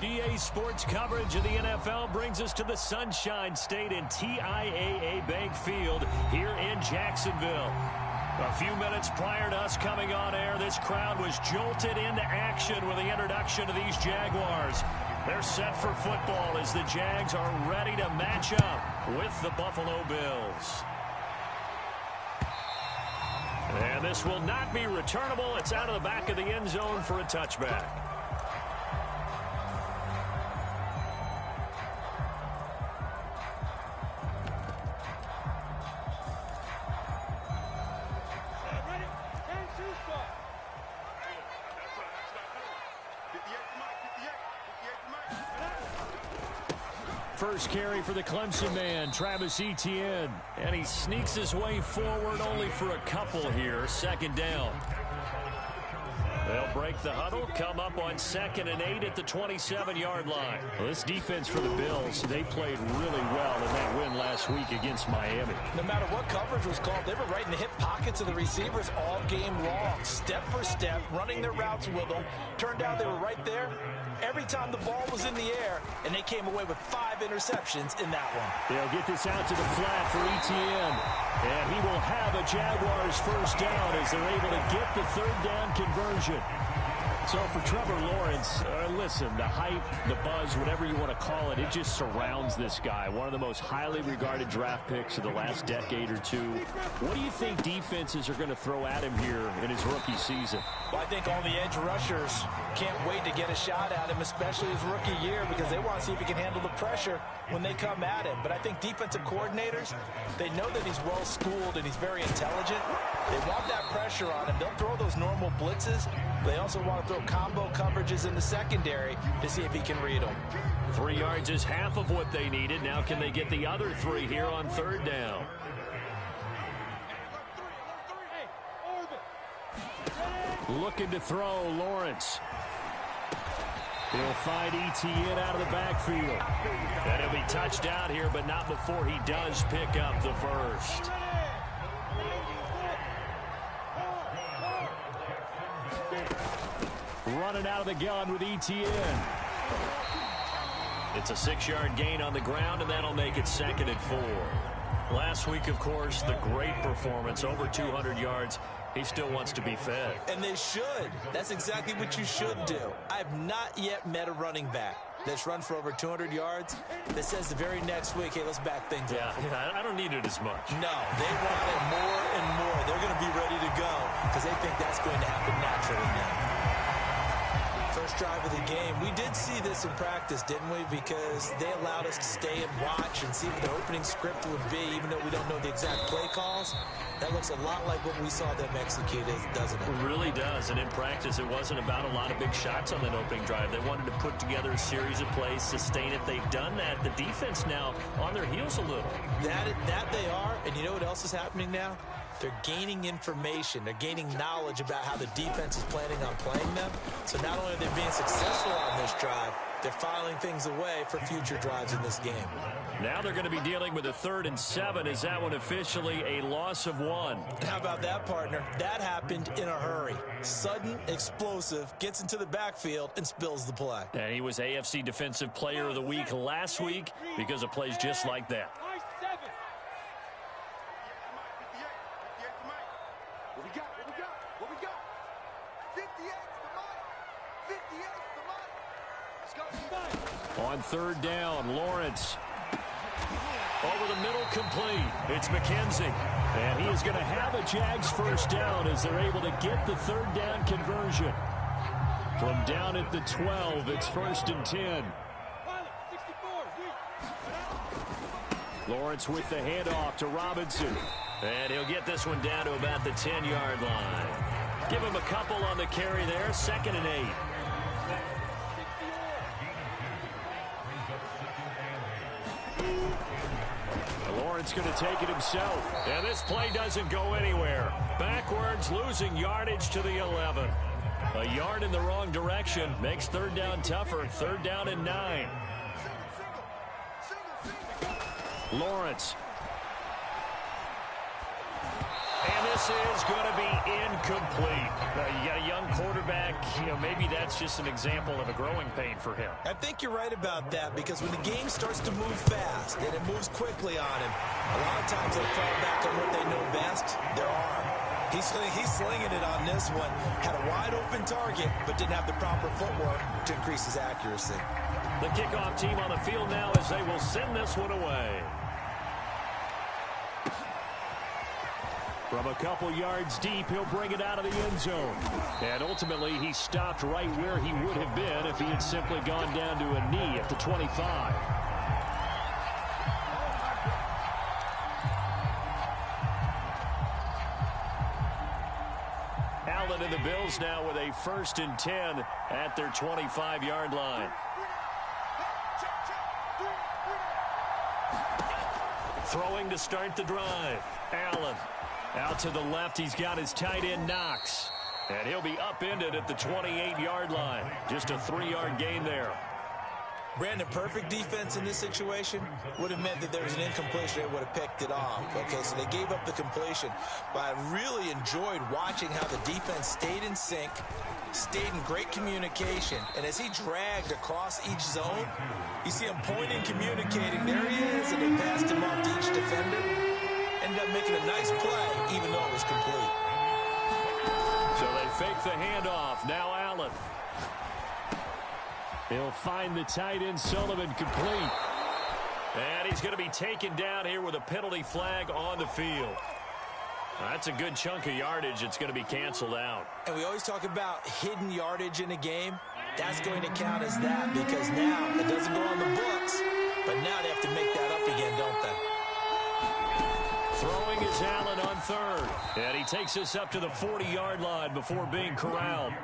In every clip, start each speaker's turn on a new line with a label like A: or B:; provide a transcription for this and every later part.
A: EA Sports coverage of the NFL brings us to the Sunshine State and TIAA Bank Field here in Jacksonville. A few minutes prior to us coming on air, this crowd was jolted into action with the introduction of these Jaguars. They're set for football as the Jags are ready to match up with the Buffalo Bills. And this will not be returnable. It's out of the back of the end zone for a touchback. First carry for the Clemson man, Travis Etienne. And he sneaks his way forward only for a couple here. Second down. They'll break the huddle, come up on 2nd and 8 at the 27-yard line. Well, this defense for the Bills, they played really well in that win last week against Miami.
B: No matter what coverage was called, they were right in the hip pockets of the receivers all game long. Step for step, running their routes with them. Turned out they were right there every time the ball was in the air, and they came away with 5 interceptions in that one.
A: They'll get this out to the flat for Etienne. And he will have a Jaguars first down as they're able to get the 3rd down conversion. So for Trevor Lawrence, listen, the hype, the buzz, whatever you want to call it, it just surrounds this guy. One of the most highly regarded draft picks of the last decade or two. What do you think defenses are going to throw at him here in his rookie season?
B: Well, I think all the edge rushers can't wait to get a shot at him, especially his rookie year, because they want to see if he can handle the pressure when they come at him. But I think defensive coordinators, they know that he's well-schooled and he's very intelligent. They want that pressure on him. They'll throw those normal blitzes. They also want to throw combo coverages in the secondary to see if he can read them.
A: 3 yards is half of what they needed. Now can they get the other 3 here on 3rd down? Looking to throw, Lawrence. He'll find Etienne out of the backfield. And he'll be touched out here, but not before he does pick up the first. Running out of the gun with Etienne. It's a 6-yard gain on the ground, and that'll make it 2nd and 4. Last week, of course, the great performance, over 200 yards. He still wants to be fed.
B: And they should. That's exactly what you should do. I've not yet met a running back that's run for over 200 yards that says the very next week, hey, let's back things up.
A: Yeah, I don't need it as much.
B: No, they want it more and more. They're going to be ready to go because they think that's going to happen naturally now. First drive of the game. We did see this in practice, didn't we? Because they allowed us to stay and watch and see what the opening script would be, even though we don't know the exact play calls. That looks a lot like what we saw them execute, doesn't it?
A: It really does. And in practice, it wasn't about a lot of big shots on that opening drive. They wanted to put together a series of plays, sustain it. They've done that. The defense now on their heels a little.
B: That they are. And you know what else is happening now? They're gaining information. They're gaining knowledge about how the defense is planning on playing them. So not only are they being successful on this drive, they're filing things away for future drives in this game.
A: Now they're going to be dealing with a 3rd and 7. Is that one officially a loss of 1?
B: How about that, partner? That happened in a hurry. Sudden, explosive, gets into the backfield and spills the play.
A: And he was AFC Defensive Player of the Week last week because of plays just like that. On 3rd down, Lawrence. Over the middle, complete. It's McKenzie. And he is going to have a Jags first down as they're able to get the 3rd down conversion. From down at the 12, it's 1st and 10. Lawrence with the handoff to Robinson. And he'll get this one down to about the 10-yard line. Give him a couple on the carry there, 2nd and 8. Lawrence going to take it himself. And this play doesn't go anywhere. Backwards, losing yardage to the 11. A yard in the wrong direction makes 3rd down tougher. 3rd down and 9. Lawrence. And this is going to be incomplete. You got a young quarterback. maybe that's just an example of a growing pain for him.
B: I think you're right about that, because when the game starts to move fast and it moves quickly on him, a lot of times they fall back on what they know best, their arm. He's slinging it on this one. Had a wide open target, but didn't have the proper footwork to increase his accuracy.
A: The kickoff team on the field now as they will send this one away. From a couple yards deep, he'll bring it out of the end zone. And ultimately, he stopped right where he would have been if he had simply gone down to a knee at the 25. Allen and the Bills now with a 1st and 10 at their 25-yard line. Throwing to start the drive. Allen. Out to the left, he's got his tight end Knox. And he'll be upended at the 28-yard line. Just a 3-yard gain there.
B: Brandon, perfect defense in this situation would have meant that there was an incompletion. They would have picked it off. Okay, so they gave up the completion. But I really enjoyed watching how the defense stayed in sync, stayed in great communication. And as he dragged across each zone, you see him pointing, communicating. There he is, and they passed him off to each defender. Ended up making a nice play, even though it was complete.
A: So they fake the handoff. Now Allen. He'll find the tight end Sullivan complete. And he's going to be taken down here with a penalty flag on the field. That's a good chunk of yardage. It's going to be canceled out.
B: And we always talk about hidden yardage in a game. That's going to count as that, because now it doesn't go on the books, but now they have to make that up again, don't they?
A: Throwing is Allen on 3rd. And he takes us up to the 40-yard line before being corralled.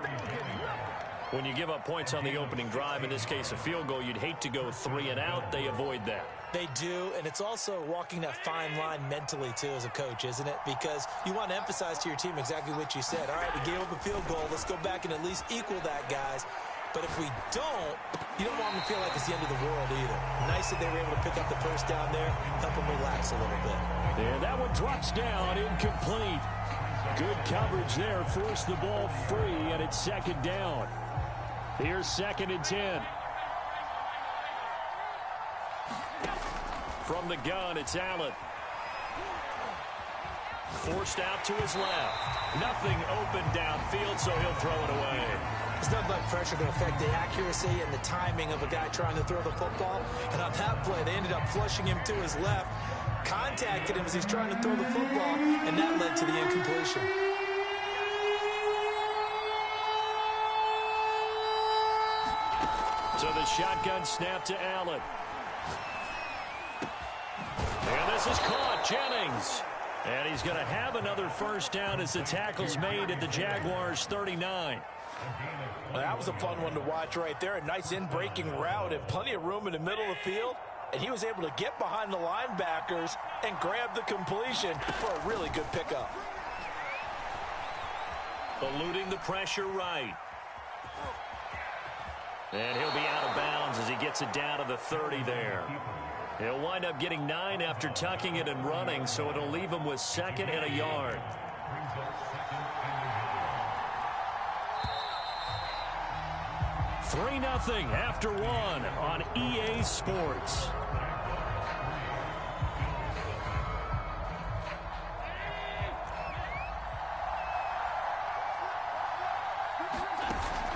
A: When you give up points on the opening drive, in this case a field goal, you'd hate to go 3 and out. They avoid that.
B: They do, and it's also walking that fine line mentally, too, as a coach, isn't it? Because you want to emphasize to your team exactly what you said. All right, we gave up a field goal. Let's go back and at least equal that, guys. But if we don't, you don't want them to feel like it's the end of the world either. Nice that they were able to pick up the first down there, help them relax a little bit.
A: And that one drops down, incomplete. Good coverage there, forced the ball free, and it's 2nd down. Here's 2nd and 10. From the gun, it's Allen. Forced out to his left. Nothing open downfield, so he'll throw it away.
B: There's nothing like pressure to affect the accuracy and the timing of a guy trying to throw the football. And on that play, they ended up flushing him to his left, contacted him as he's trying to throw the football, and that led to the incompletion.
A: So the shotgun snap to Allen. And this is caught. Jennings. And he's going to have another 1st down as the tackle's made at the Jaguars' 39.
B: Well, that was a fun one to watch right there. A nice in-breaking route and plenty of room in the middle of the field. And he was able to get behind the linebackers and grab the completion for a really good pickup.
A: Eluding the pressure right. And he'll be out of bounds as he gets it down to the 30 there. He'll wind up getting 9 after tucking it and running, so it'll leave him with 2nd and a yard. Three 3-0 after 1 on EA Sports.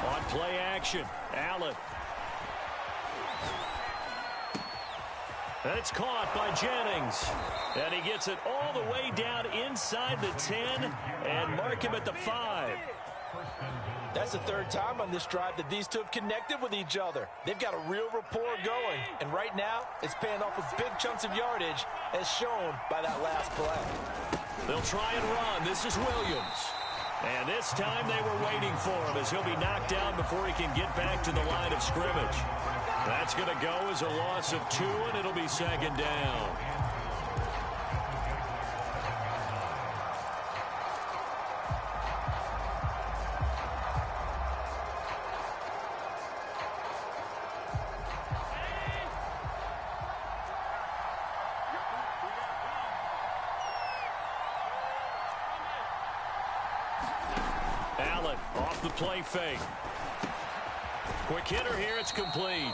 A: On play action, Allen. And it's caught by Jennings. And he gets it all the way down inside the 10 and mark him at the 5.
B: That's the 3rd time on this drive that these two have connected with each other. They've got a real rapport going. And right now, it's paying off with big chunks of yardage, as shown by that last play.
A: They'll try and run. This is Williams. And this time they were waiting for him as he'll be knocked down before he can get back to the line of scrimmage. That's going to go as a loss of 2, and it'll be 2nd down. Allen off the play fake. Quick hitter here. It's complete.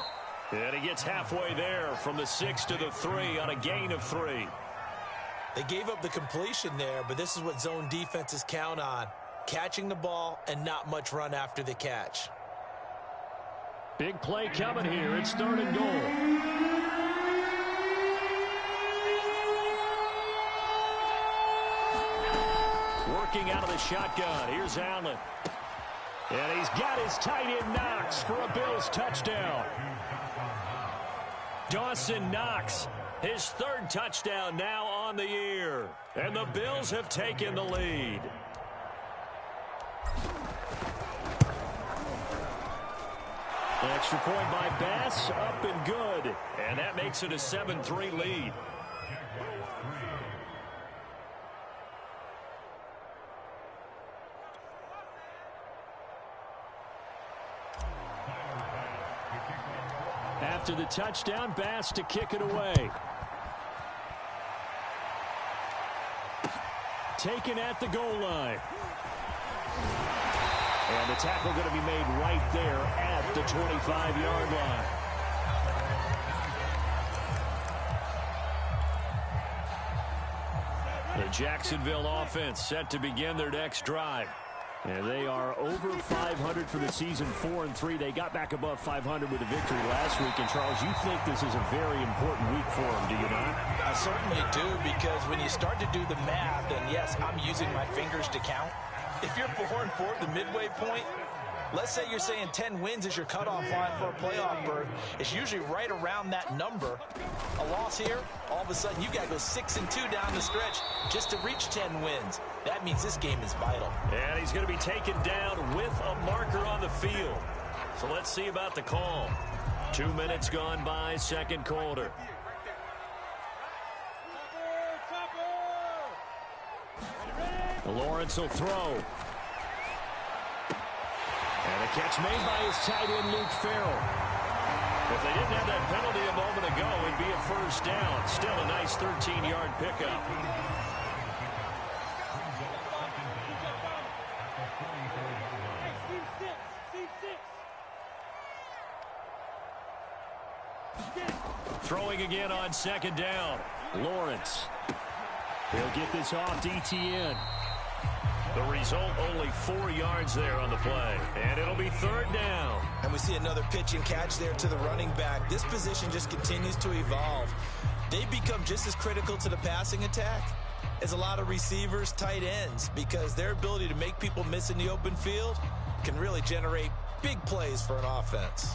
A: And he gets halfway there from the 6 to the 3 on a gain of 3.
B: They gave up the completion there, but this is what zone defenses count on. Catching the ball and not much run after the catch.
A: Big play coming here. It's 3rd and goal. Working out of the shotgun. Here's Allen. And he's got his tight end Knox for a Bills touchdown. Dawson Knox, his 3rd touchdown now on the year. And the Bills have taken the lead. Extra point by Bass, up and good. And that makes it a 7-3 lead. After the touchdown, Bass to kick it away. Taken at the goal line. And the tackle going to be made right there at the 25-yard line. The Jacksonville offense set to begin their next drive. And they are over 500 for the season, 4-3. They got back above 500 with a victory last week. And, Charles, you think this is a very important week for them, do you not?
B: I certainly do, because when you start to do the math, and yes, I'm using my fingers to count. If you're 4-4 at the midway point, let's say you're saying 10 wins is your cutoff line for a playoff berth. It's usually right around that number. A loss here, all of a sudden you got to go 6-2 down the stretch just to reach 10 wins. That means this game is vital.
A: And he's going to be taken down with a marker on the field. So let's see about the call. 2 minutes gone by, 2nd quarter. Lawrence will throw. And a catch made by his tight end, Luke Farrell. If they didn't have that penalty a moment ago, it'd be a 1st down. Still a nice 13-yard pickup. Throwing again on 2nd down. Lawrence. He'll get this off to ETN. The result, only 4 yards there on the play. And it'll be 3rd down.
B: And we see another pitch and catch there to the running back. This position just continues to evolve. They become just as critical to the passing attack as a lot of receivers, tight ends, because their ability to make people miss in the open field can really generate big plays for an offense.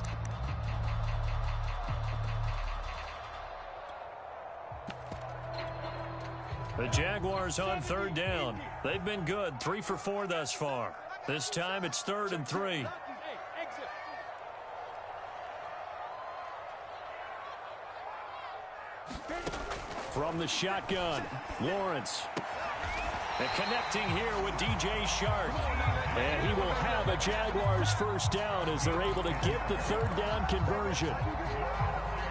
A: The Jaguars on 3rd down. They've been good, 3 for 4 thus far. This time it's 3rd and 3. From the shotgun, Lawrence. And connecting here with DJ Shark. And he will have a Jaguars 1st down as they're able to get the 3rd down conversion.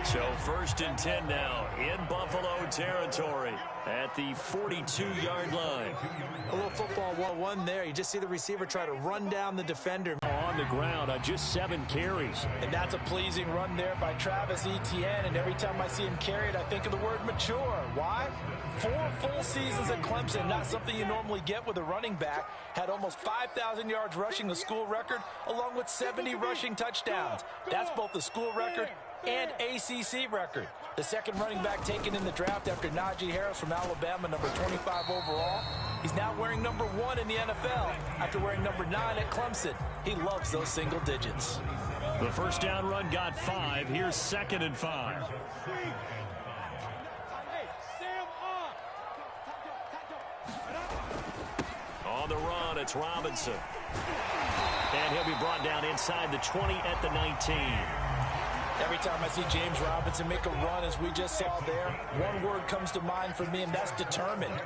A: So 1st and 10 now in Buffalo territory at the 42-yard line.
B: A little football 1-1 there. You just see the receiver try to run down the defender.
A: On the ground on just 7 carries.
B: And that's a pleasing run there by Travis Etienne. And every time I see him carry it, I think of the word mature. Why? 4 full seasons at Clemson, not something you normally get with a running back. Had almost 5,000 yards rushing, the school record, along with 70 rushing touchdowns. That's both the school record and ACC record. The 2nd running back taken in the draft after Najee Harris from Alabama, number 25 overall. He's now wearing number 1 in the NFL after wearing number 9 at Clemson. He loves those single digits.
A: The 1st down run got 5. Here's 2nd and 5. On the run, it's Robinson. And he'll be brought down inside the 20 at the 19.
B: Every time I see James Robinson make a run, as we just saw there, one word comes to mind for me, and that's determined.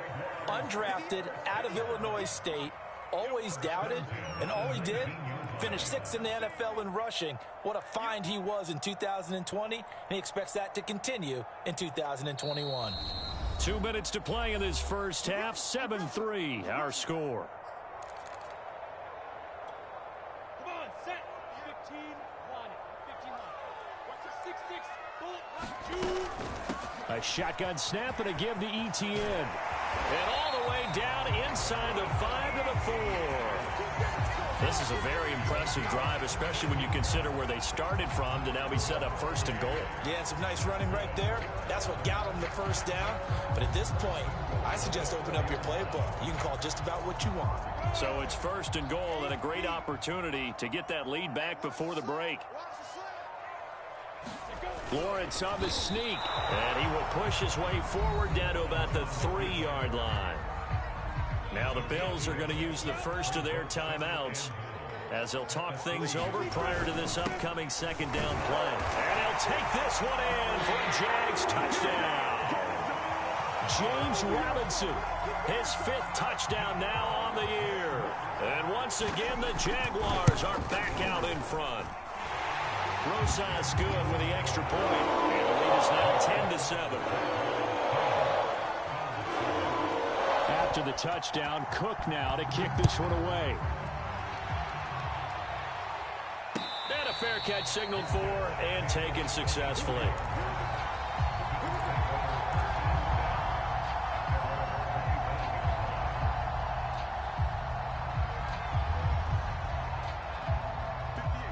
B: Undrafted, out of Illinois State, always doubted, and all he did, finished 6th in the NFL in rushing. What a find he was in 2020, and he expects that to continue in 2021.
A: 2 minutes to play in this 1st half, 7-3, our score. A shotgun snap and a give to Etienne. And all the way down inside the 5 to the 4. This is a very impressive drive, especially when you consider where they started from to now be set up 1st and goal.
B: Yeah, some nice running right there. That's what got them the first down. But at this point, I suggest open up your playbook. You can call just about what you want.
A: So it's 1st and goal and a great opportunity to get that lead back before the break. Lawrence on the sneak, and he will push his way forward down to about the 3-yard line. Now the Bills are going to use the first of their timeouts as they'll talk things over prior to this upcoming 2nd down play. And he'll take this one in for a Jags touchdown. James Robinson, his 5th touchdown now on the year. And once again, the Jaguars are back out in front. Rosas good with the extra point, and the lead is now 10-7. After the touchdown, Cook now to kick this one away. And a fair catch signaled for and taken successfully.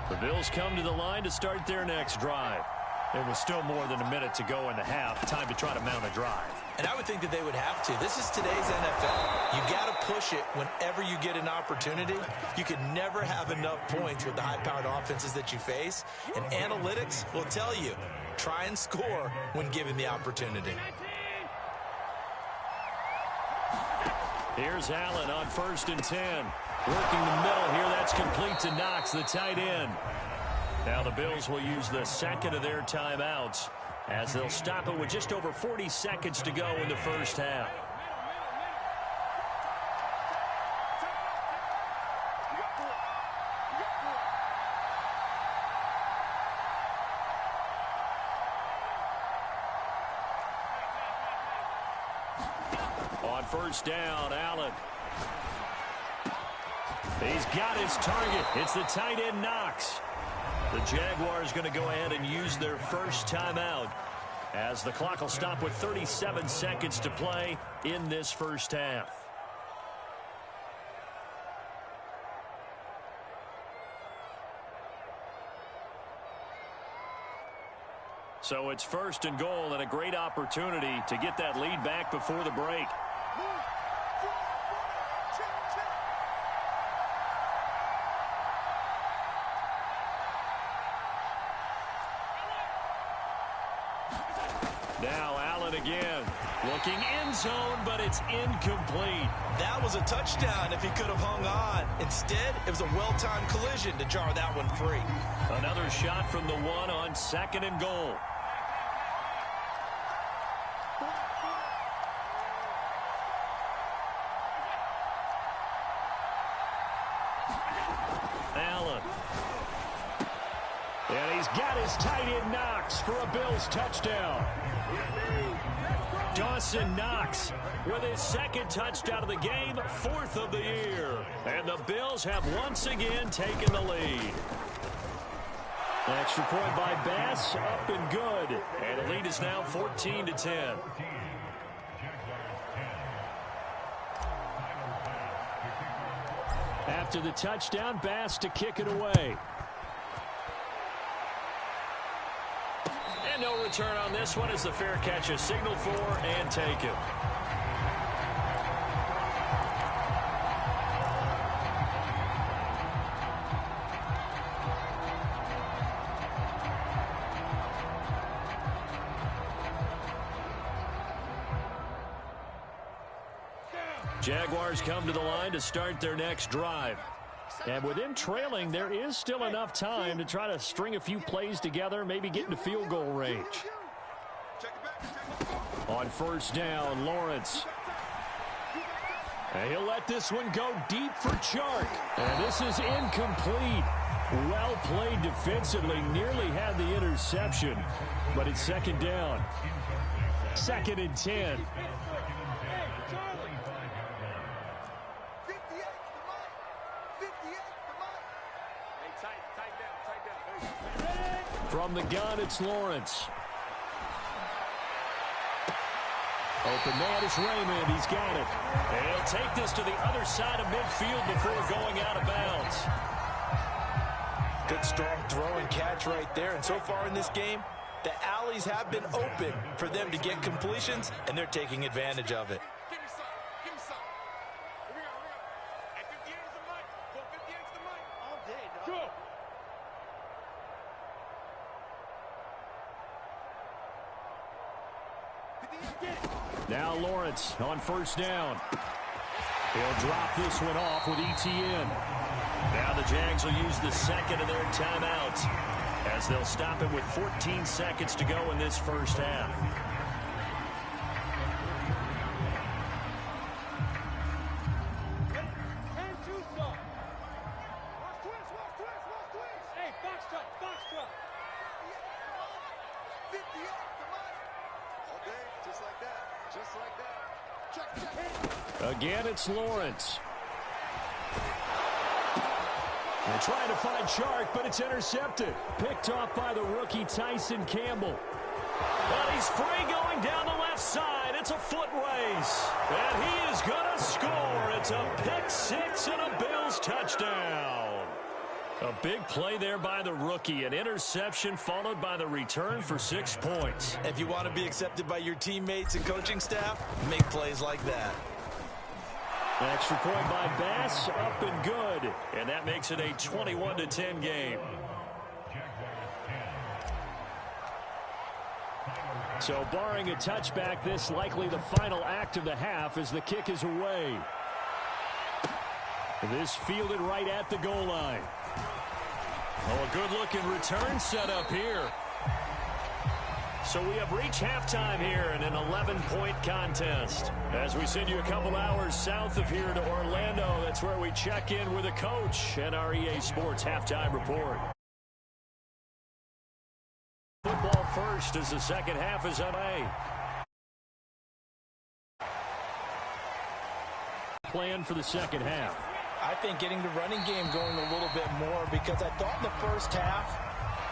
A: The Bills come to the line to start their next drive. There was still more than a minute to go in the half. Time to try to mount a drive.
B: And I would think that they would have to. This is today's NFL. You got to push it whenever you get an opportunity. You can never have enough points with the high-powered offenses that you face. And analytics will tell you, try and score when given the opportunity.
A: Here's Allen on 1st and 10. Working the middle here. That's complete to Knox, the tight end. Now the Bills will use the 2nd of their timeouts as they'll stop it with just over 40 seconds to go in the first half. On 1st down, Allen. He's got his target. It's the tight end, Knox. The Jaguars going to go ahead and use their first timeout as the clock will stop with 37 seconds to play in this first half. So it's 1st and goal and a great opportunity to get that lead back before the break. Now Allen again, looking end zone, but it's incomplete.
B: That was a touchdown if he could have hung on. Instead, it was a well-timed collision to jar that one free.
A: Another shot from the 1 on 2nd and goal. Allen. And he's got his tight end Knox for a Bills touchdown. Dawson Knox with his 2nd touchdown of the game, 4th of the year. And the Bills have once again taken the lead. Extra point by Bass, up and good. And the lead is now 14-10. After the touchdown, Bass to kick it away. And no return on this one as the fair catch is signaled for and taken. Jaguars come to the line to start their next drive. And with them trailing, there is still enough time to try to string a few plays together, maybe get into field goal range. On 1st down, Lawrence. And he'll let this one go deep for Chark. And this is incomplete. Well played defensively, nearly had the interception, but it's 2nd down. 2nd and 10. From the gun, it's Lawrence. Open man is Raymond. He's got it. And he'll take this to the other side of midfield before going out of bounds.
B: Good, strong throw and catch right there. And so far in this game, the alleys have been open for them to get completions, and they're taking advantage of it.
A: Now Lawrence on first down. He'll drop this one off with ETN. Now the Jags will use the second of their timeouts as they'll stop it with 14 seconds to go in this first half. Again, it's Lawrence. They're trying to find Shark, but it's intercepted. Picked off by the rookie Tyson Campbell. But he's free going down the left side. It's a foot race. And he is going to score. It's a pick six and a Bills touchdown. A big play there by the rookie. An interception followed by the return for 6 points.
B: If you want to be accepted by your teammates and coaching staff, make plays like that.
A: Extra point by Bass, up and good. And that makes it a 21-10 game. So barring a touchback, this likely the final act of the half as the kick is away. This fielded right at the goal line. Oh, a good-looking return set up here. So we have reached halftime here in an 11-point contest. As we send you a couple hours south of here to Orlando, that's where we check in with a coach and our EA Sports halftime report. Football first as the second half is underway. Plan for the second half.
B: I think getting the running game going a little bit more, because I thought in the first half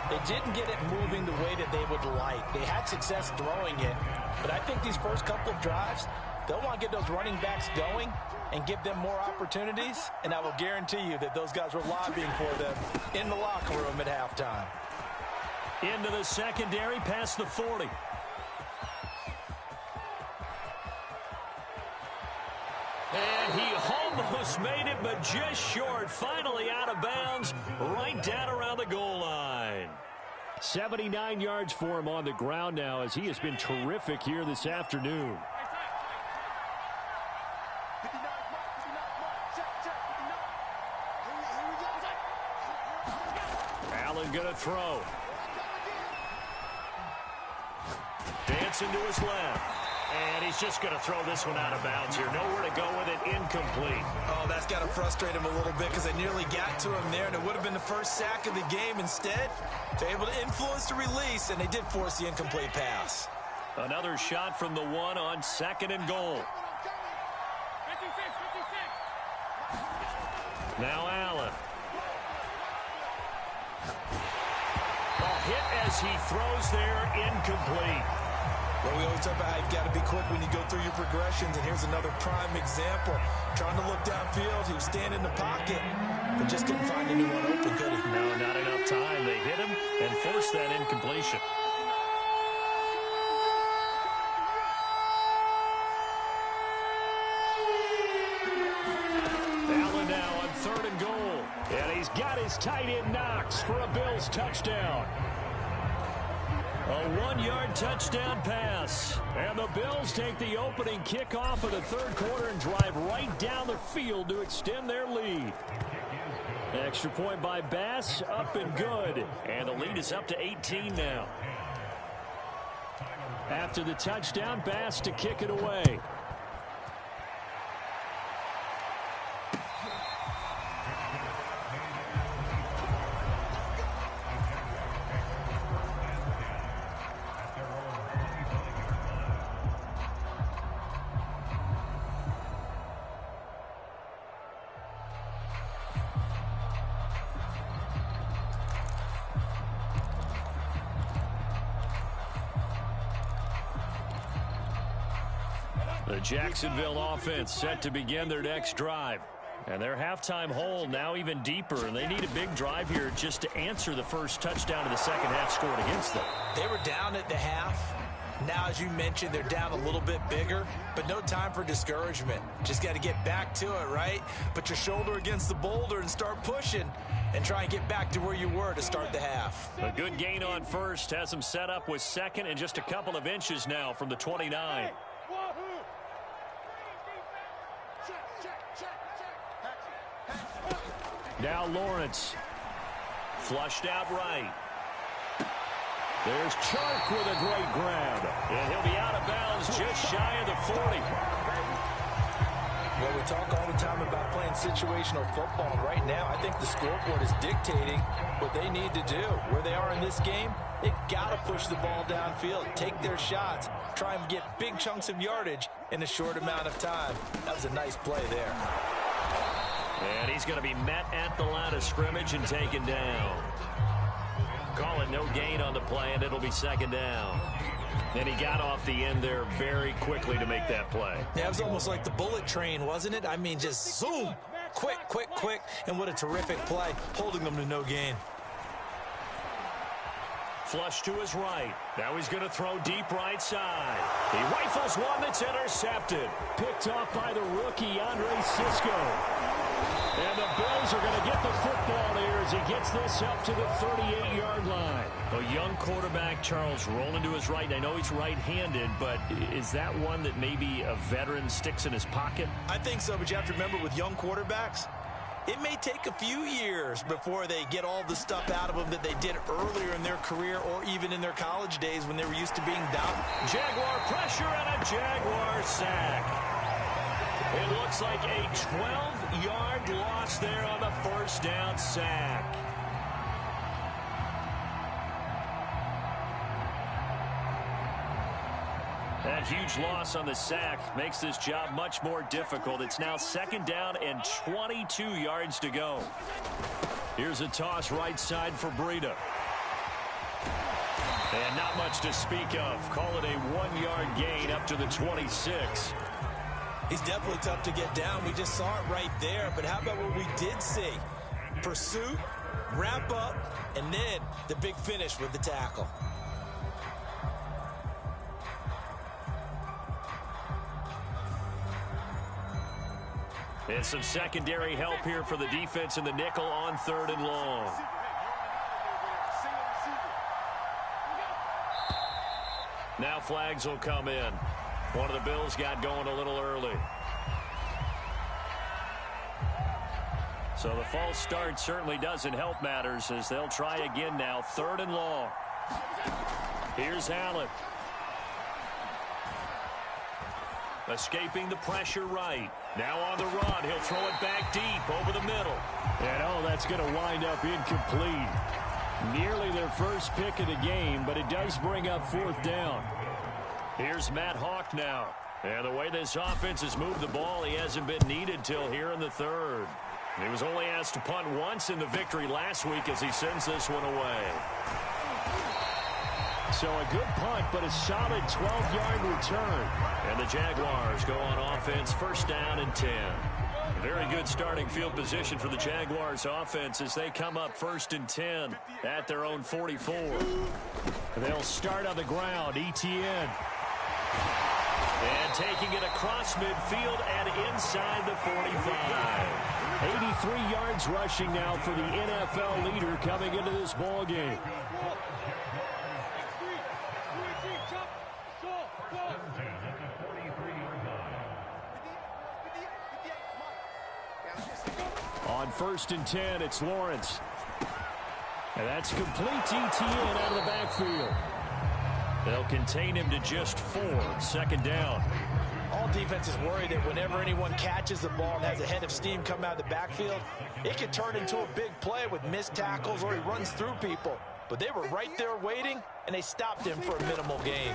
B: they didn't get it moving the way that they would like. They had success throwing it, but I think these first couple of drives, they'll want to get those running backs going and give them more opportunities, and I will guarantee you that those guys were lobbying for them in the locker room at halftime.
A: Into the secondary, past the 40. And he almost made it, but just short. Finally out of bounds, right down around the goal line. 79 yards for him on the ground now, as he has been terrific here this afternoon. Allen going to throw. Dancing to his left. And he's just going to throw this one out of bounds here. Nowhere to go with it. Incomplete.
B: Oh, that's got to frustrate him a little bit, because they nearly got to him there, and it would have been the first sack of the game. Instead, they're able to influence the release, and they did force the incomplete pass.
A: Another shot from the one on second and goal. Now Allen. A hit as he throws there. Incomplete.
B: Well, we always talk about how you've got to be quick when you go through your progressions, and here's another prime example. Trying to look downfield, he was standing in the pocket, but just couldn't find anyone open, could he?
A: No, not enough time. They hit him and forced that incompletion. Allen now on third and goal. And he's got his tight end Knox for a Bills touchdown. A 1-yard touchdown pass. And the Bills take the opening kickoff of the third quarter and drive right down the field to extend their lead. Extra point by Bass, up and good. And the lead is up to 18 now. After the touchdown, Bass to kick it away. The Jacksonville offense set to begin their next drive. And their halftime hole now even deeper, and they need a big drive here just to answer the first touchdown of the second half scored against them.
B: They were down at the half. Now, as you mentioned, they're down a little bit bigger, but no time for discouragement. Just got to get back to it, right? Put your shoulder against the boulder and start pushing and try and get back to where you were to start the half.
A: A good gain on first has them set up with second and just a couple of inches now from the 29. Now Lawrence. Flushed out right. There's Chark with a great grab. And he'll be out of bounds just shy of the 40.
B: Well, we talk all the time about playing situational football. And right now, I think the scoreboard is dictating what they need to do. Where they are in this game, they've got to push the ball downfield, take their shots, try and get big chunks of yardage in a short amount of time. That was a nice play there.
A: And he's going to be met at the line of scrimmage and taken down. Call it no gain on the play, and it'll be second down. And he got off the end there very quickly to make that play.
B: Yeah, it was almost like the bullet train, wasn't it? I mean, just zoom. Quick, quick, quick. And what a terrific play, holding them to no gain.
A: Flush to his right. Now he's going to throw deep right side. He rifles one that's intercepted. Picked off by the rookie, Andre Cisco. And the Bills are going to get the football here as he gets this up to the 38-yard line. A young quarterback, Charles, rolling to his right. I know he's right-handed, but is that one that maybe a veteran sticks in his pocket?
B: I think so, but you have to remember with young quarterbacks, it may take a few years before they get all the stuff out of them that they did earlier in their career or even in their college days when they were used to being down.
A: Jaguar pressure and a Jaguar sack. It looks like a 12-yard loss there on the first down sack. That huge loss on the sack makes this job much more difficult. It's now second down and 22 yards to go. Here's a toss right side for Breida. And not much to speak of. Call it a 1-yard gain up to the 26.
B: He's definitely tough to get down. We just saw it right there. But how about what we did see? Pursuit, wrap up, and then the big finish with the tackle.
A: And some secondary help here for the defense in the nickel on 3rd and long. Now flags will come in. One of the Bills got going a little early. So the false start certainly doesn't help matters as they'll try again now. 3rd and long. Here's Allen. Escaping the pressure right. Now on the run. He'll throw it back deep over the middle. And oh, that's going to wind up incomplete. Nearly their first pick of the game, but it does bring up 4th down. Here's Matt Hawk now. And the way this offense has moved the ball, he hasn't been needed till here in the 3rd. He was only asked to punt once in the victory last week as he sends this one away. So a good punt, but a solid 12-yard return. And the Jaguars go on offense, first down and 10. Very good starting field position for the Jaguars offense as they come up 1st and 10 at their own 44. They'll start on the ground. Etienne. And taking it across midfield and inside the 45. 83 yards rushing now for the NFL leader coming into this ball game. On 1st and 10, it's Lawrence. And that's complete to Etienne out of the backfield. They'll contain him to just 4. 2nd down.
B: All defenses worry that whenever anyone catches the ball and has a head of steam come out of the backfield, it could turn into a big play with missed tackles or he runs through people. But they were right there waiting, and they stopped him for a minimal gain.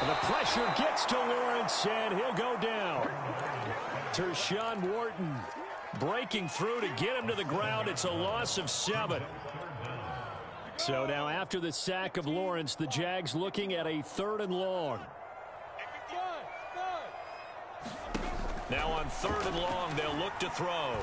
A: And the pressure gets to Lawrence, and he'll go down. Tershawn Wharton breaking through to get him to the ground. It's a loss of 7. So now after the sack of Lawrence, the Jags looking at a 3rd and long.
C: Now on 3rd and long, they'll look to throw.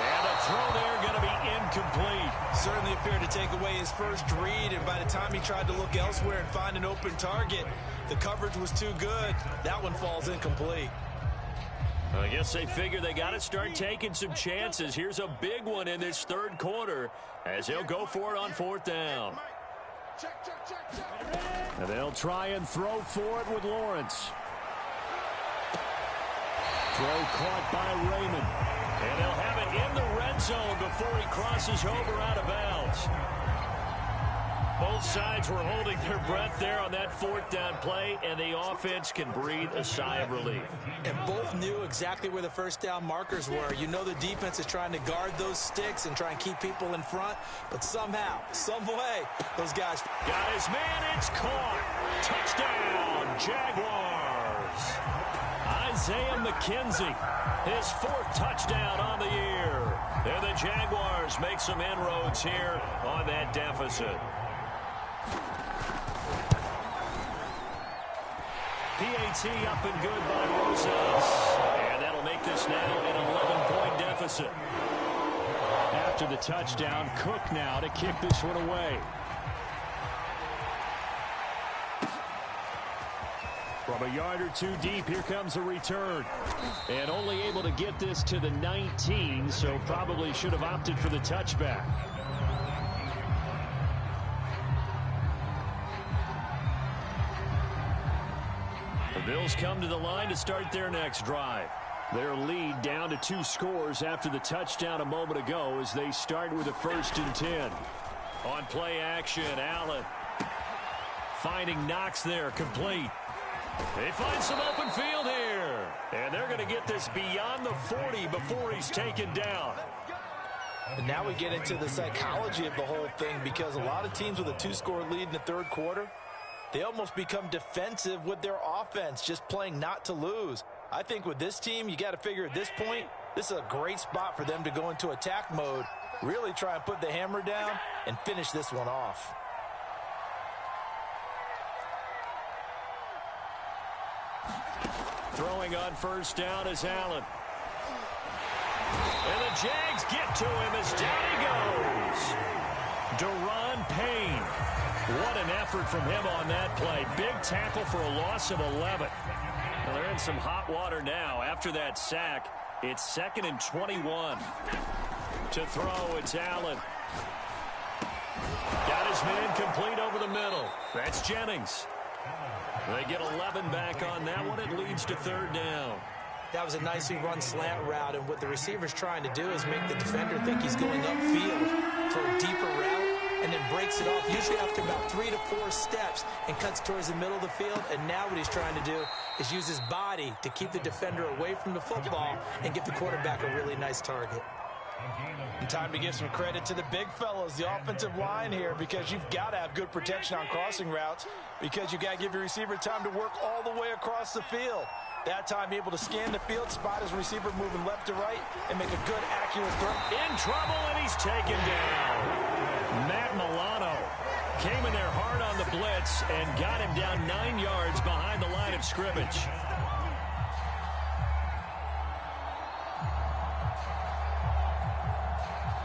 A: And a throw there going to be incomplete.
B: Certainly appeared to take away his first read, and by the time he tried to look elsewhere and find an open target, the coverage was too good. That one falls incomplete.
A: I guess they figure they got to start taking some chances. Here's a big one in this 3rd quarter as they'll go for it on 4th down. And they'll try and throw for it with Lawrence. Throw caught by Raymond. And they'll have it in the red zone before he crosses over out of bounds. Both sides were holding their breath there on that 4th down play, and the offense can breathe a sigh of relief.
B: And both knew exactly where the first down markers were. You know the defense is trying to guard those sticks and try and keep people in front, but somehow, some way, those guys
A: got his man. It's caught. Touchdown, Jaguars. Isaiah McKenzie, his 4th touchdown on the year. And the Jaguars make some inroads here on that deficit. PAT up and good by Rosas. And that'll make this now an 11-point deficit. After the touchdown, Cook now to kick this one away. From a yard or two deep, here comes a return. And only able to get this to the 19, so probably should have opted for the touchback. The Bills come to the line to start their next drive. Their lead down to 2 scores after the touchdown a moment ago as they start with a 1st and 10. On play action, Allen finding Knox there, complete. They find some open field here. And they're going to get this beyond the 40 before he's taken down.
B: And now we get into the psychology of the whole thing, because a lot of teams with a 2-score lead in the 3rd quarter, they almost become defensive with their offense, just playing not to lose. I think with this team, you got to figure at this point, this is a great spot for them to go into attack mode, really try and put the hammer down and finish this one off.
A: Throwing on 1st down is Allen. And the Jags get to him as down he goes. Deron Payne. What an effort from him on that play. Big tackle for a loss of 11. Well, they're in some hot water now. After that sack, it's 2nd and 21. To throw, it's Allen. Got his man complete over the middle. That's Jennings. They get 11 back on that one. It leads to 3rd down.
B: That was a nicely run slant route, and what the receiver's trying to do is make the defender think he's going upfield for a deeper route, and then breaks it off, usually after about 3 to 4 steps, and cuts towards the middle of the field. And now what he's trying to do is use his body to keep the defender away from the football and give the quarterback a really nice target. And time to give some credit to the big fellows, the offensive line here, because you've got to have good protection on crossing routes, because you've got to give your receiver time to work all the way across the field. That time able to scan the field, spot his receiver moving left to right, and make a good, accurate throw.
A: In trouble, and he's taken down. Matt Milano came in there hard on the blitz and got him down 9 yards behind the line of scrimmage.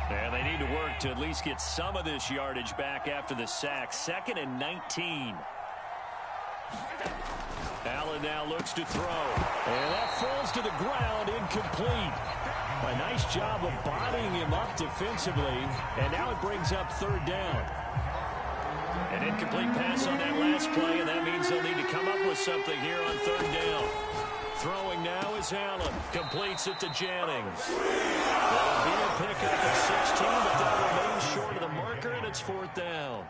A: And they need to work to at least get some of this yardage back after the sack. 2nd and 19. Allen now looks to throw. And that falls to the ground, incomplete. A nice job of bodying him up defensively. And now it brings up 3rd down. An incomplete pass on that last play, and that means they'll need to come up with something here on 3rd down. Throwing now is Allen. Completes it to Jennings. That'll be a pickup at 16, but that remains short of the marker, and it's 4th down.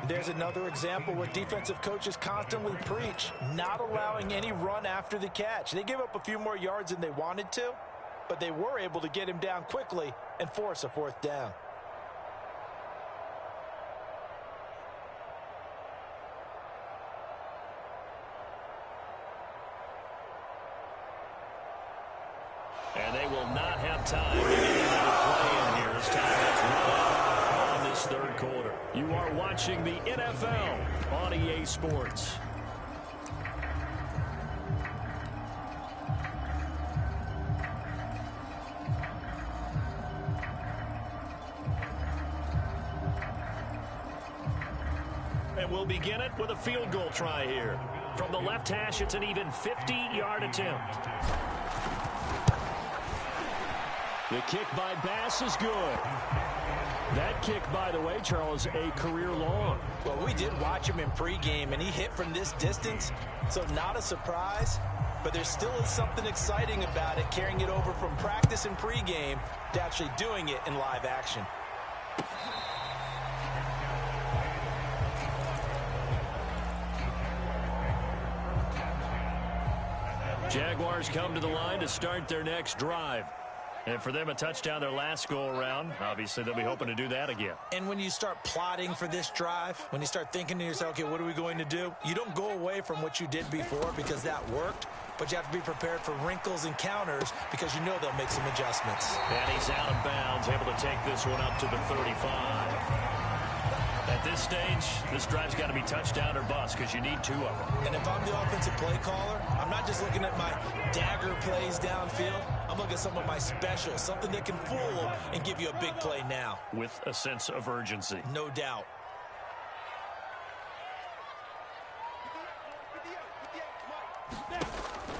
B: There's another example where defensive coaches constantly preach, not allowing any run after the catch. They gave up a few more yards than they wanted to, but they were able to get him down quickly and force a 4th down.
A: And they will not have time to get another play in third quarter. You are watching the NFL on EA Sports. And we'll begin it with a field goal try here. From the left hash, it's an even 50-yard attempt. The kick by Bass is good. That kick, by the way, Charles, a career long.
B: Well, we did watch him in pregame, and he hit from this distance, so not a surprise. But there still is something exciting about it, carrying it over from practice and pregame to actually doing it in live action.
A: Jaguars come to the line to start their next drive. And for them, a touchdown their last go-around. Obviously, they'll be hoping to do that again.
B: And when you start plotting for this drive, when you start thinking to yourself, okay, what are we going to do? You don't go away from what you did before because that worked, but you have to be prepared for wrinkles and counters because you know they'll make some adjustments.
A: And he's out of bounds, able to take this one up to the 35. At this stage, this drive's got to be touchdown or bust because you need two of them.
B: And if I'm the offensive play caller, I'm not just looking at my dagger plays downfield. I'm looking at some of my specials, something that can fool them and give you a big play now.
A: With a sense of urgency.
B: No doubt.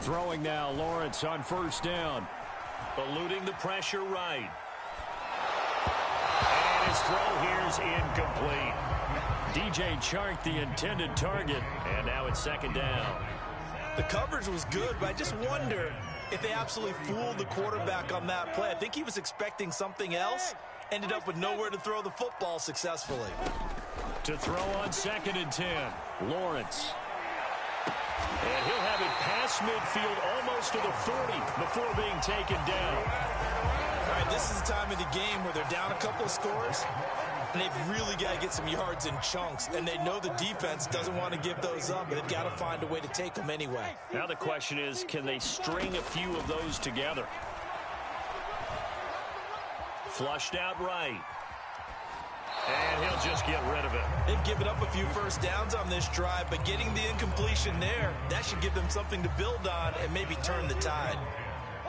A: Throwing now, Lawrence on first down. Eluding the pressure right. And his throw here's incomplete. DJ Chark, the intended target, and now it's second down.
B: The coverage was good, but I just wonder if they absolutely fooled the quarterback on that play. I think he was expecting something else, ended up with nowhere to throw the football successfully.
A: To throw on 2nd and 10, Lawrence. And he'll have it past midfield almost to the 40 before being taken down.
B: All right, this is the time of the game where they're down a couple of scores, and they've really got to get some yards in chunks, and they know the defense doesn't want to give those up, but they've got to find a way to take them anyway.
A: Now the question is, can they string a few of those together? Flushed out right. And he'll just get rid of it.
B: They've given up a few first downs on this drive, but getting the incompletion there, that should give them something to build on and maybe turn the tide.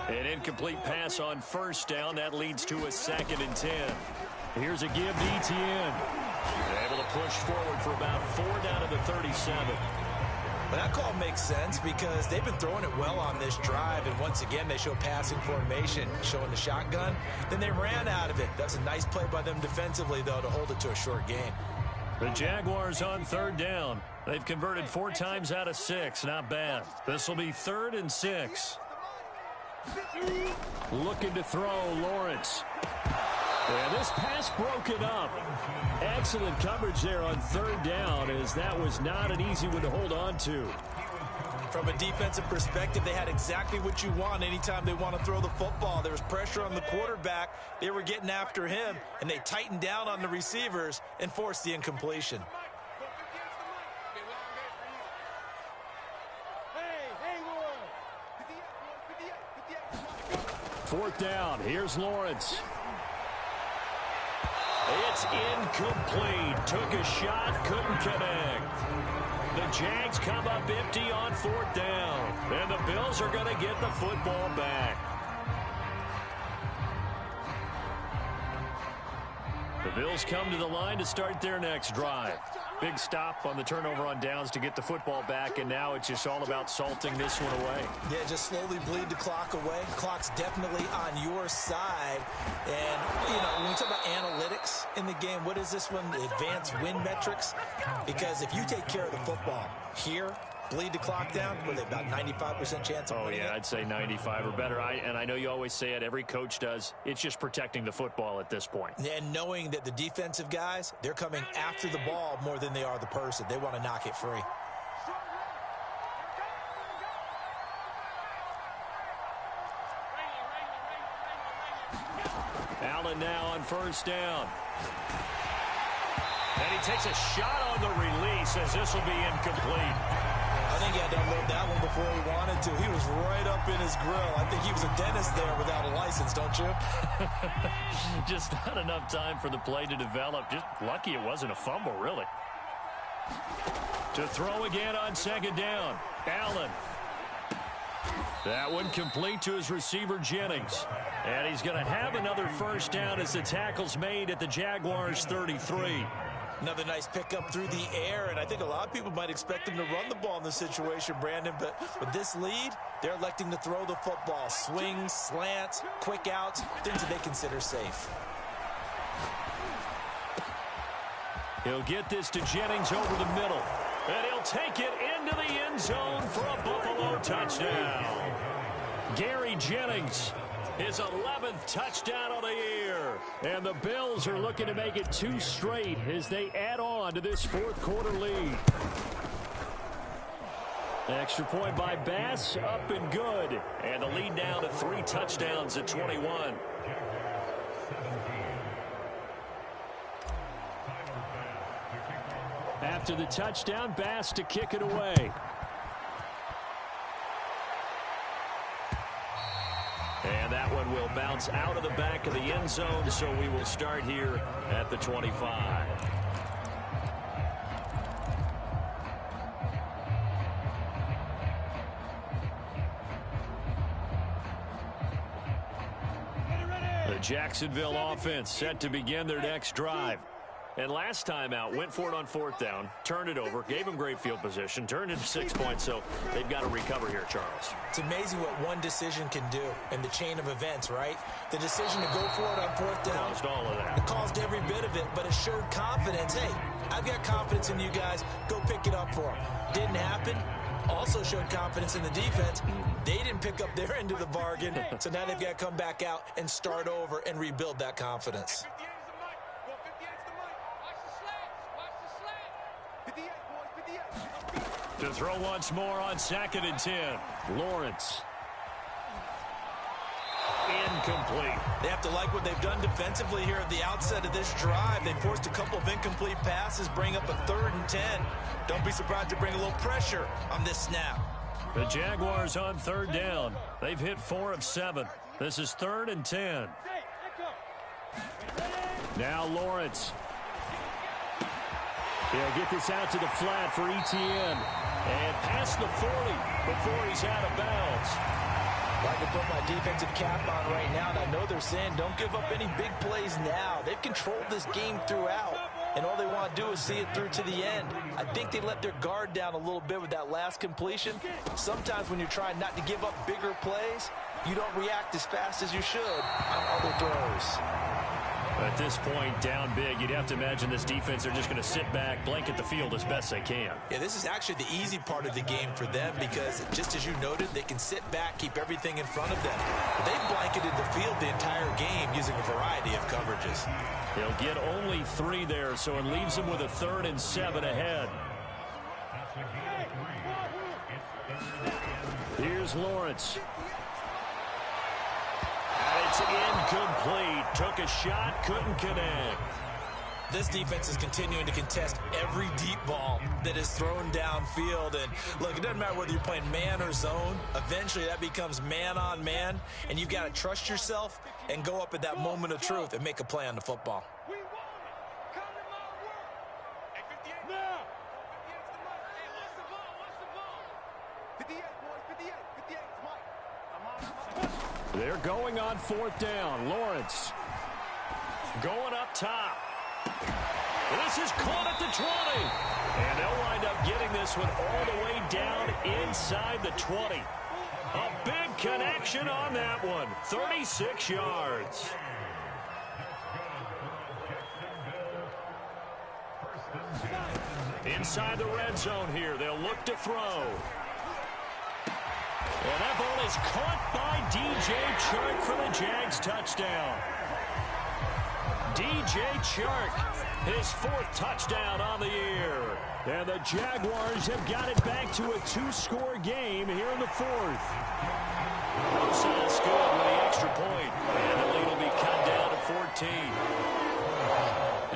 A: An incomplete pass on first down. That leads to a 2nd and 10. Here's a give to Etienne. Able to push forward for about 4 down to the 37.
B: But that call makes sense because they've been throwing it well on this drive, and once again they show passing formation, showing the shotgun. Then they ran out of it. That's a nice play by them defensively, though, to hold it to a short gain.
A: The Jaguars on 3rd down. They've converted 4 times out of 6. Not bad. This will be 3rd and 6. Looking to throw, Lawrence. And this pass broken up. Excellent coverage there on 3rd down, as that was not an easy one to hold on to.
B: From a defensive perspective, they had exactly what you want anytime they want to throw the football. There was pressure on the quarterback. They were getting after him, and they tightened down on the receivers and forced the incompletion.
A: Fourth down. Here's Lawrence. It's incomplete. Took a shot, couldn't connect. The Jags come up empty on 4th down. And the Bills are going to get the football back. The Bills come to the line to start their next drive. Big stop on the turnover on downs to get the football back, and now it's just all about salting this one away.
B: Yeah, just slowly bleed the clock away. The clock's definitely on your side. And, you know, when we talk about analytics in the game, what is this one? The advanced win metrics? Because if you take care of the football here, bleed the clock down, with about 95% chance of winning it.
A: I'd say 95 or better. And I know you always say it, every coach does. It's just protecting the football at this point.
B: And knowing that the defensive guys, they're coming after the ball more than they are the person. They want to knock it free.
A: Allen now on first down. And he takes a shot on the release as this will be incomplete.
B: I think he had to unload that one before he wanted to. He was right up in his grill. I think he was a dentist there without a license, don't you?
A: Just not enough time for the play to develop. Just lucky it wasn't a fumble, really. To throw again on second down. Allen. That one complete to his receiver, Jennings. And he's going to have another first down as the tackle's made at the Jaguars' 33.
B: Another nice pickup through the air, and I think a lot of people might expect him to run the ball in this situation, Brandon, but with this lead, they're electing to throw the football. Swings, slants, quick outs, things that they consider safe.
A: He'll get this to Jennings over the middle, and he'll take it into the end zone for a Buffalo touchdown. Gary Jennings, his 11th touchdown of the year. And the Bills are looking to make it 2 straight as they add on to this fourth quarter lead. Extra point by Bass, up and good. And the lead now to 3 touchdowns at 21. After the touchdown, Bass to kick it away. And that one will bounce out of the back of the end zone, so we will start here at the 25. The Jacksonville offense set to begin their next drive. And last time out, went for it on 4th down, turned it over, gave them great field position, turned into 6 points, so they've got to recover here, Charles.
B: It's amazing what one decision can do in the chain of events, right? The decision to go for it on 4th down.
A: Caused all of that.
B: It caused every bit of it, but it showed confidence. Hey, I've got confidence in you guys. Go pick it up for them. Didn't happen. Also showed confidence in the defense. They didn't pick up their end of the bargain, so now they've got to come back out and start over and rebuild that confidence.
A: To throw once more on 2nd and 10. Lawrence. Incomplete.
B: They have to like what they've done defensively here at the outset of this drive. They forced a couple of incomplete passes, bring up a 3rd and 10. Don't be surprised to bring a little pressure on this snap.
A: The Jaguars on 3rd down. They've hit 4 of 7. This is 3rd and 10. Now Lawrence. He'll get this out to the flat for Etienne. And past the 40 before he's out of bounds.
B: I can put my defensive cap on right now, and I know they're saying don't give up any big plays now. They've controlled this game throughout, and all they want to do is see it through to the end. I think they let their guard down a little bit with that last completion. Sometimes when you're trying not to give up bigger plays, you don't react as fast as you should on other throws.
A: At this point, down big, you'd have to imagine this defense are just going to sit back, blanket the field as best they can.
B: Yeah, this is actually the easy part of the game for them because, just as you noted, they can sit back, keep everything in front of them. They've blanketed the field the entire game using a variety of coverages.
A: They'll get only 3 there, so it leaves them with a 3rd and 7 ahead. Here's Lawrence. It's incomplete. Took a shot, couldn't connect.
B: This defense is continuing to contest every deep ball that is thrown downfield. And look, it doesn't matter whether you're playing man or zone. Eventually that becomes man on man. And you've got to trust yourself and go up at that moment of truth and make a play on the football.
A: They're going on 4th down. Lawrence going up top. This is caught at the 20. And they'll wind up getting this one all the way down inside the 20. A big connection on that one. 36 yards. Inside the red zone here. They'll look to throw. And that ball is caught by DJ Chark for the Jags touchdown. DJ Chark, his 4th touchdown on the year. And the Jaguars have got it back to a 2-score game here in the 4th. Rosel's good with the extra point. And the lead will be cut down to 14.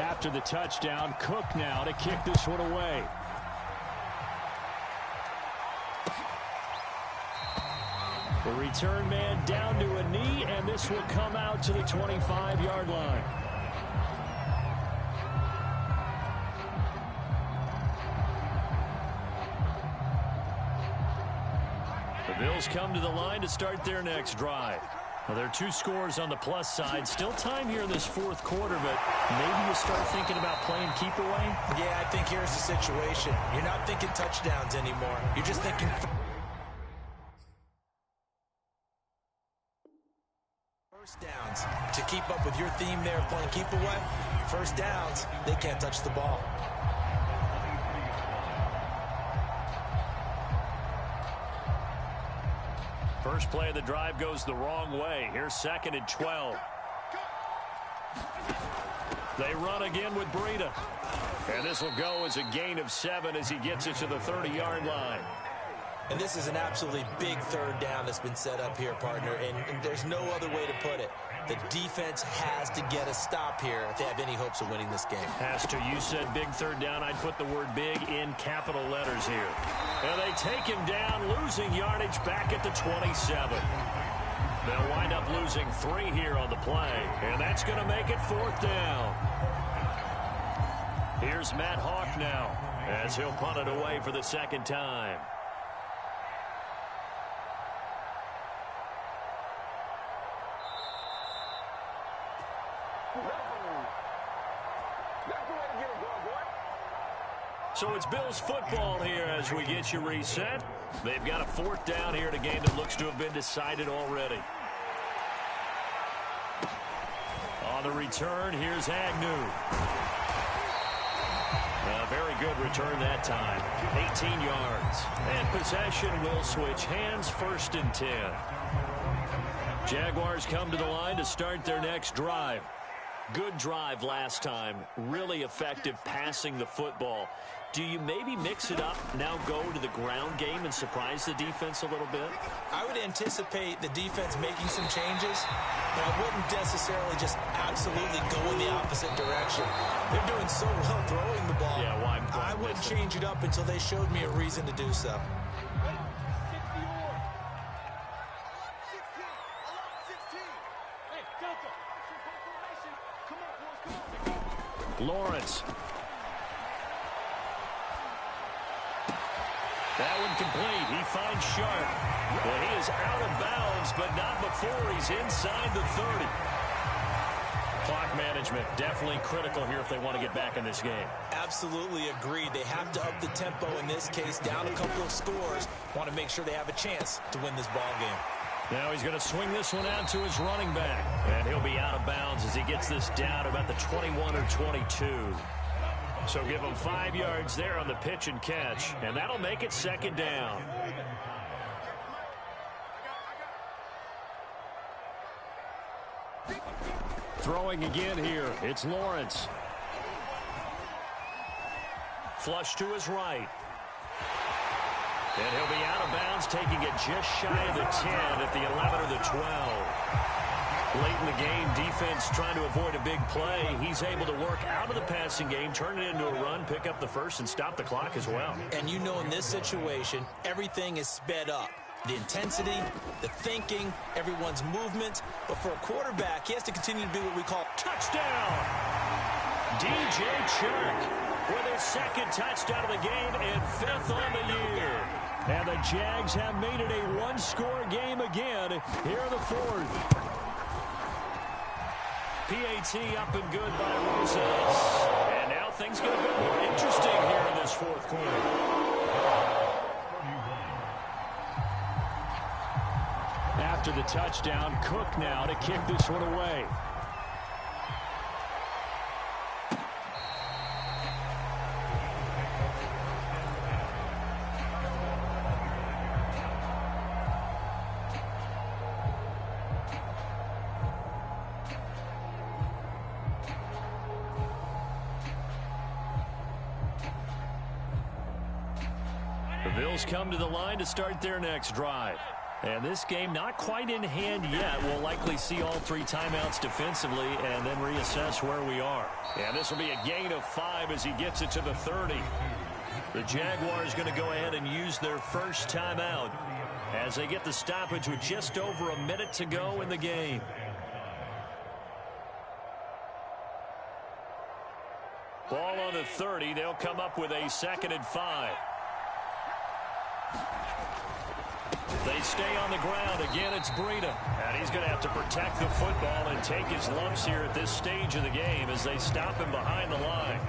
A: After the touchdown, Cook now to kick this one away. The return man down to a knee, and this will come out to the 25-yard line. The Bills come to the line to start their next drive. Well, there are 2 scores on the plus side. Still time here in this fourth quarter, but maybe you start thinking about playing keep away?
B: Yeah, I think here's the situation. You're not thinking touchdowns anymore. You're just thinking first downs. To keep up with your theme there, playing keep away, first downs, they can't touch the ball.
A: First play of the drive goes the wrong way. Here's 2nd and 12. They run again with Breida. And this will go as a gain of 7 as he gets it to the 30-yard line.
B: And this is an absolutely big third down that's been set up here, partner, and there's no other way to put it. The defense has to get a stop here if they have any hopes of winning this game.
A: Has to. You said big third down. I'd put the word big in capital letters here. And they take him down, losing yardage back at the 27. They'll wind up losing 3 here on the play, and that's going to make it 4th down. Here's Matt Hawk now as he'll punt it away for the 2nd time. So it's Bills football here as we get you reset. They've got a 4th down here in a game that looks to have been decided already. On the return, here's Agnew. A very good return that time. 18 yards. And possession will switch hands, 1st and 10. Jaguars come to the line to start their next drive. Good drive last time. Really effective passing the football. Do you maybe mix it up, now go to the ground game and surprise the defense a little bit?
B: I would anticipate the defense making some changes, but I wouldn't necessarily just absolutely go in the opposite direction. They're doing so well throwing the ball.
A: Yeah, well,
B: I wouldn't change it up until they showed me a reason to do so.
A: Lawrence. That one complete. He finds Sharp. Well, he is out of bounds, but not before he's inside the 30. Clock management definitely critical here if they want to get back in this game.
B: Absolutely agreed. They have to up the tempo in this case, down a couple of scores. Want to make sure they have a chance to win this ball game.
A: Now he's going to swing this one out to his running back. And he'll be out of bounds as he gets this down about the 21 or 22. So give him 5 yards there on the pitch and catch. And that'll make it 2nd down. Throwing again here. It's Lawrence. Flush to his right. And he'll be out of bounds, taking it just shy of the 10 at the 11 or the 12. Late in the game, defense trying to avoid a big play. He's able to work out of the passing game, turn it into a run, pick up the first, and stop the clock as well.
B: And you know in this situation, everything is sped up. The intensity, the thinking, everyone's movement. But for a quarterback, he has to continue to do what we call
A: touchdown. DJ Chark with his 2nd touchdown of the game and 5th on the year. And the Jags have made it a 1-score game again here in the 4th. PAT up and good by Rosas. And now things get a bit more interesting here in this 4th quarter. After the touchdown, Cook now to kick this one away. The Bills come to the line to start their next drive. And this game not quite in hand yet. We'll likely see all 3 timeouts defensively and then reassess where we are. And this will be a gain of 5 as he gets it to the 30. The Jaguars going to go ahead and use their first timeout. as they get the stoppage with just over a minute to go in the game. Ball on the 30. They'll come up with a 2nd and 5. They stay on the ground. Again, it's Breida. And he's going to have to protect the football and take his lumps here at this stage of the game as they stop him behind the line.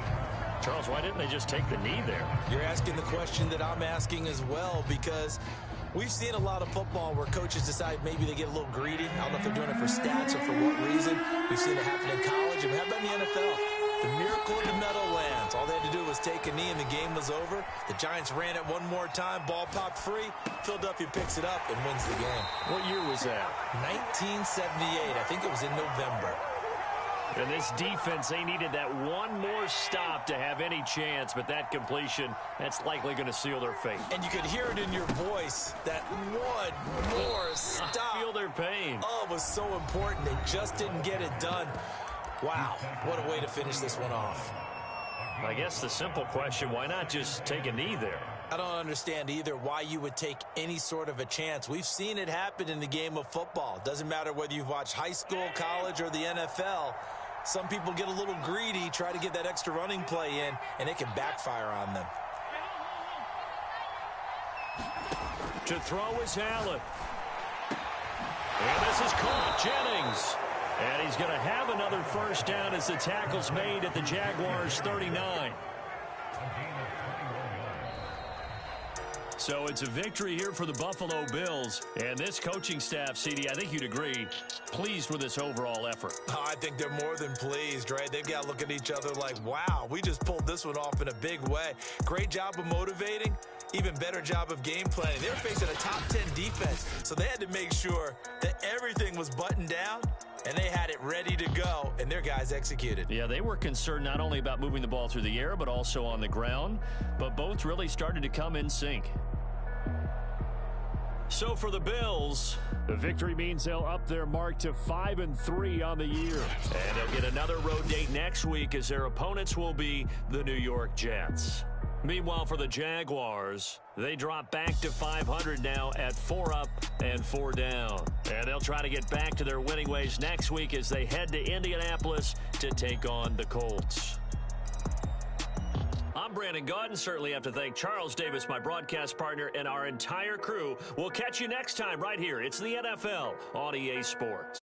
A: Charles, why didn't they just take the knee there?
B: You're asking the question that I'm asking as well, because we've seen a lot of football where coaches decide maybe they get a little greedy. I don't know if they're doing it for stats or for what reason. We've seen it happen in college. And how about in the NFL? The miracle of the Meadowlands. All they had to do was take a knee and the game was over. The Giants ran it one more time. Ball popped free. Philadelphia picks it up and wins the game.
A: What year was that?
B: 1978. I think it was in November.
A: And this defense, they needed that one more stop to have any chance, but that completion, that's likely going to seal their fate.
B: And you could hear it in your voice, that one more stop.
A: I feel their pain.
B: Oh, it was so important. They just didn't get it done. Wow, what a way to finish this one off.
A: I guess the simple question, why not just take a knee there?
B: I don't understand either why you would take any sort of a chance. We've seen it happen in the game of football. Doesn't matter whether you've watched high school, college, or the NFL. Some people get a little greedy, try to get that extra running play in, and it can backfire on them.
A: To throw is Allen. And this is caught. Jennings. And he's going to have another first down as the tackle's made at the Jaguars' 39. So it's a victory here for the Buffalo Bills. And this coaching staff, CD, I think you'd agree, pleased with this overall effort.
B: Oh, I think they're more than pleased, right? They've got to look at each other like, wow, we just pulled this one off in a big way. Great job of motivating. Even better job of game planning. They were facing a top 10 defense, so they had to make sure that everything was buttoned down, and they had it ready to go, and their guys executed.
A: Yeah, they were concerned not only about moving the ball through the air, but also on the ground, but both really started to come in sync. So for the Bills, the victory means they'll up their mark to 5-3 on the year. And they'll get another road date next week as their opponents will be the New York Jets. Meanwhile, for the Jaguars, they drop back to 500 now at 4 up and 4 down. And they'll try to get back to their winning ways next week as they head to Indianapolis to take on the Colts. I'm Brandon Gaudin. Certainly have to thank Charles Davis, my broadcast partner, and our entire crew. We'll catch you next time right here. It's the NFL on EA Sports.